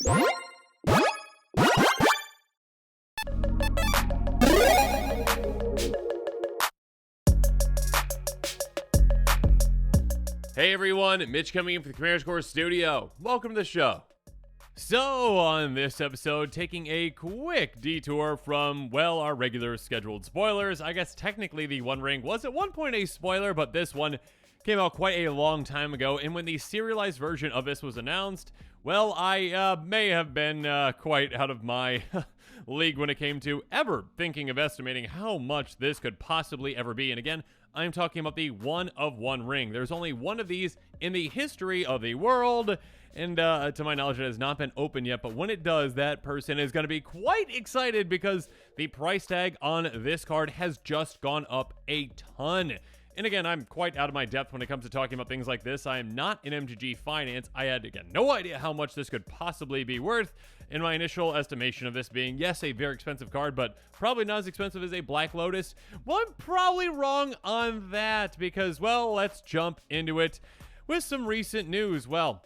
Hey everyone, Mitch coming in from the Commander Score Studio. Welcome to the show. So on this episode, taking a quick detour from, well, our regular scheduled spoilers. I guess technically the One Ring was at one point a spoiler, but this one came out quite a long time ago. And when the serialized version of this was announced, well, I may have been quite out of my league when it came to ever thinking of estimating how much this could possibly ever be. And again, I'm talking about the One of One Ring. There's only one of these in the history of the world, and to my knowledge, it has not been open yet, but when it does, that person is going to be quite excited because the price tag on this card has just gone up a ton. And again, I'm quite out of my depth when it comes to talking about things like this. I am not in MTG finance. I had, again, no idea how much this could possibly be worth. In my initial estimation of this being, yes, a very expensive card, but probably not as expensive as a Black Lotus. Well, I'm probably wrong on that because, well, let's jump into it with some recent news. Well,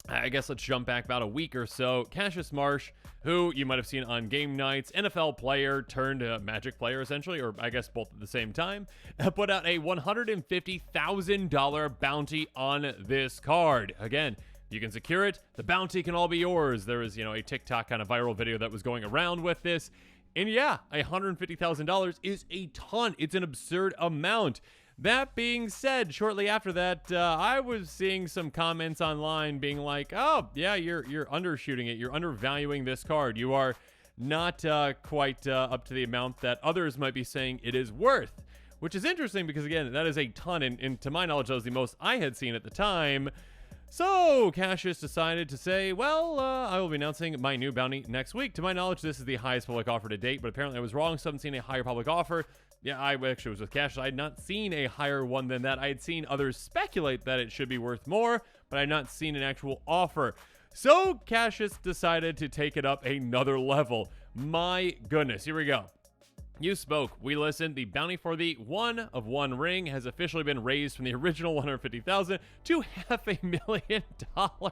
I guess let's jump back about a week or so. Cassius Marsh, who you might have seen on game nights, NFL player turned Magic player essentially, or I guess both at the same time, put out a $150,000 bounty on this card. Again, you can secure it. The bounty can all be yours. There was, a TikTok kind of viral video that was going around with this. And yeah, $150,000 is a ton. It's an absurd amount. That being said, shortly after that, I was seeing some comments online being like, oh, yeah, you're undershooting it. You're undervaluing this card. You are not quite up to the amount that others might be saying it is worth. Which is interesting because, again, that is a ton. And to my knowledge, that was the most I had seen at the time. So, Cassius decided to say, well, I will be announcing my new bounty next week. To my knowledge, this is the highest public offer to date, but apparently I was wrong, so I haven't seen a higher public offer. Yeah, I actually was with Cassius. I had not seen a higher one than that. I had seen others speculate that it should be worth more, but I had not seen an actual offer. So, Cassius decided to take it up another level. My goodness, here we go. You spoke, we listened. The bounty for the One of One Ring has officially been raised from the original $150,000 to $500,000.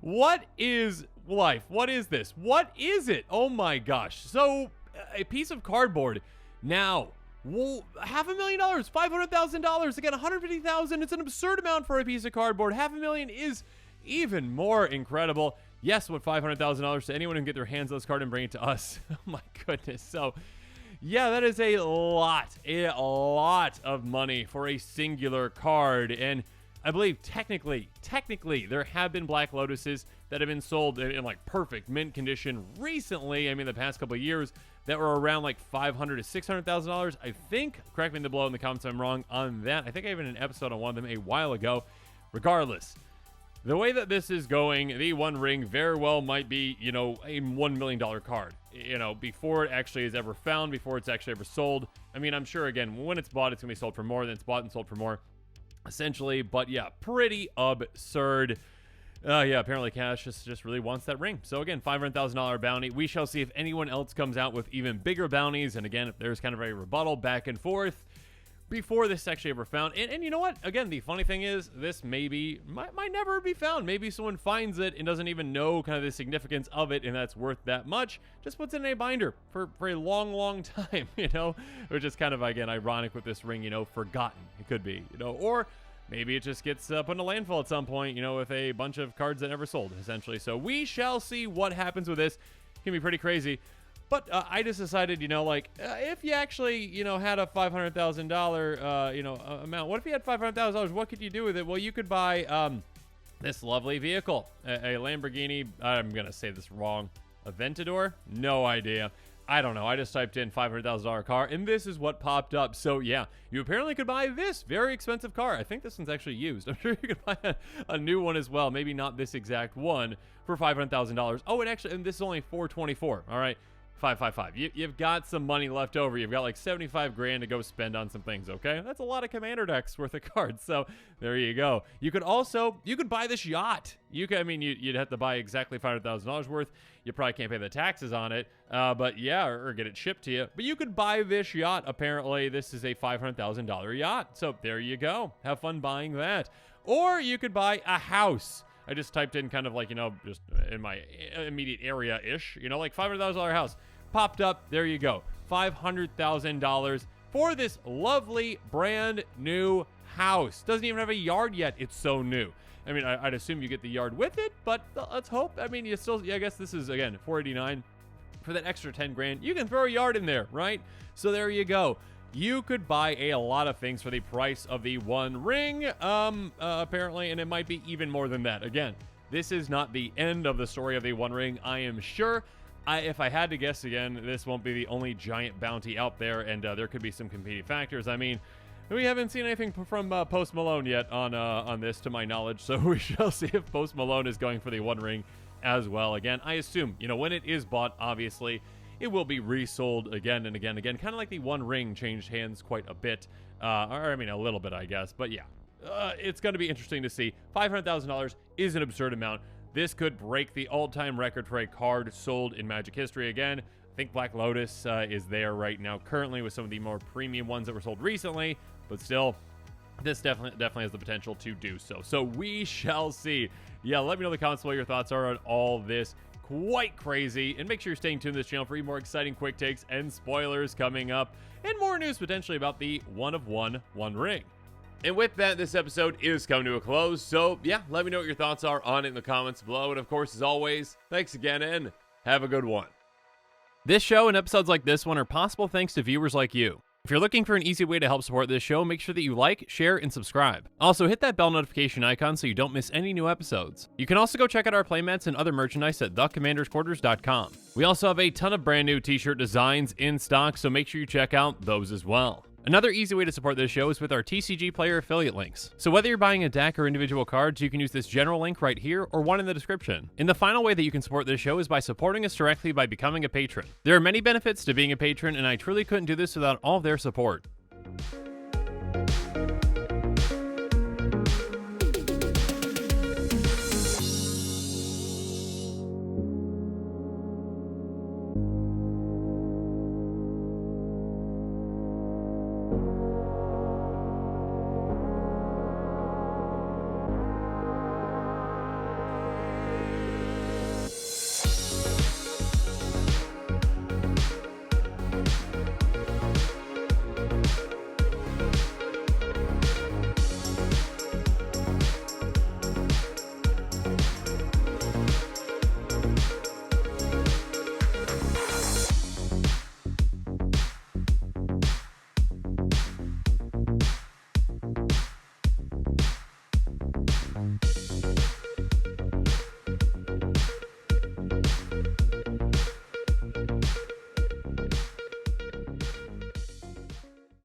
What is life? What is this? What is it? Oh my gosh. So, a piece of cardboard now, $500,000, $500,000, again, $150,000. It's an absurd amount for a piece of cardboard. $500,000 is even more incredible. Yes, what $500,000 to anyone who can get their hands on this card and bring it to us. Oh my goodness. So, yeah, that is a lot of money for a singular card. And I believe technically, there have been Black Lotuses that have been sold in like perfect mint condition recently. I mean, the past couple of years that were around like $500,000 to $600,000. I think, correct me below in the comments if I'm wrong on that. I think I even had an episode on one of them a while ago. Regardless, the way that this is going, the One Ring very well might be, a $1 million card, before it actually is ever found, before it's actually ever sold. I mean, I'm sure, again, when it's bought, it's going to be sold for more, then it's bought and sold for more, essentially. But yeah, pretty absurd. Yeah, apparently Cassius just really wants that ring. So again, $500,000 bounty. We shall see if anyone else comes out with even bigger bounties. And again, if there's kind of a rebuttal back and forth before this is actually ever found. And you know what? Again, the funny thing is, this might never be found. Maybe someone finds it and doesn't even know kind of the significance of it, and that's worth that much. Just puts it in a binder for a long time, which is kind of, again, ironic with this ring, forgotten. It could be, or maybe it just gets put in a landfill at some point, with a bunch of cards that never sold, essentially. So we shall see what happens with this. It can be pretty crazy. But I just decided, if you actually, had a $500,000, amount, what if you had $500,000? What could you do with it? Well, you could buy this lovely vehicle, a Lamborghini. I'm going to say this wrong. Aventador? No idea. I don't know. I just typed in $500,000 car, and this is what popped up. So, yeah, you apparently could buy this very expensive car. I think this one's actually used. I'm sure you could buy a new one as well. Maybe not this exact one for $500,000. Oh, and this is only $424. All right. 555. You've got some money left over. You've got like 75 grand to go spend on some things, okay? That's a lot of commander decks worth of cards. So there you go. You could buy this yacht. You'd have to buy exactly $500,000 worth. You probably can't pay the taxes on it. But yeah, or get it shipped to you. But you could buy this yacht. Apparently, this is a $500,000 yacht. So there you go. Have fun buying that. Or you could buy a house. I just typed in kind of like, you know, just in my immediate area-ish, you know, like $500,000 house. Popped up. There you go. $500,000 for this lovely brand new house. Doesn't even have a yard yet. It's so new. I mean, I'd assume you get the yard with it, but let's hope. I mean, you still, I guess this is, again, $489 for that extra 10 grand. You can throw a yard in there, right? So there you go. You could buy a lot of things for the price of the One Ring, apparently, and it might be even more than that. Again, this is not the end of the story of the One Ring, I am sure. If I had to guess again, this won't be the only giant bounty out there, and there could be some competing factors. I mean, we haven't seen anything from Post Malone yet on this, to my knowledge, so we shall see if Post Malone is going for the One Ring as well. Again, I assume, you know, when it is bought, obviously, it will be resold again and again, kind of like the One Ring changed hands quite a bit, or I mean, a little bit, I guess, but yeah, it's going to be interesting to see. $500,000 is an absurd amount. This could break the all-time record for a card sold in Magic history again. I think Black Lotus is there right now currently with some of the more premium ones that were sold recently, but still, this definitely has the potential to do so. So we shall see. Yeah, let me know in the comments what your thoughts are on all this. Quite crazy. And make sure you're staying tuned to this channel for even more exciting quick takes and spoilers coming up, and more news potentially about the One Ring. And with that, this episode is coming to a close. So yeah, let me know what your thoughts are on it in the comments below. And of course, as always, thanks again and have a good one. This show and episodes like this one are possible thanks to viewers like you. If you're looking for an easy way to help support this show, make sure that you like, share, and subscribe. Also, hit that bell notification icon so you don't miss any new episodes. You can also go check out our playmats and other merchandise at thecommandersquarters.com. We also have a ton of brand new t-shirt designs in stock, so make sure you check out those as well. Another easy way to support this show is with our TCG Player affiliate links. So whether you're buying a deck or individual cards, you can use this general link right here or one in the description. And the final way that you can support this show is by supporting us directly by becoming a patron. There are many benefits to being a patron, and I truly couldn't do this without all of their support.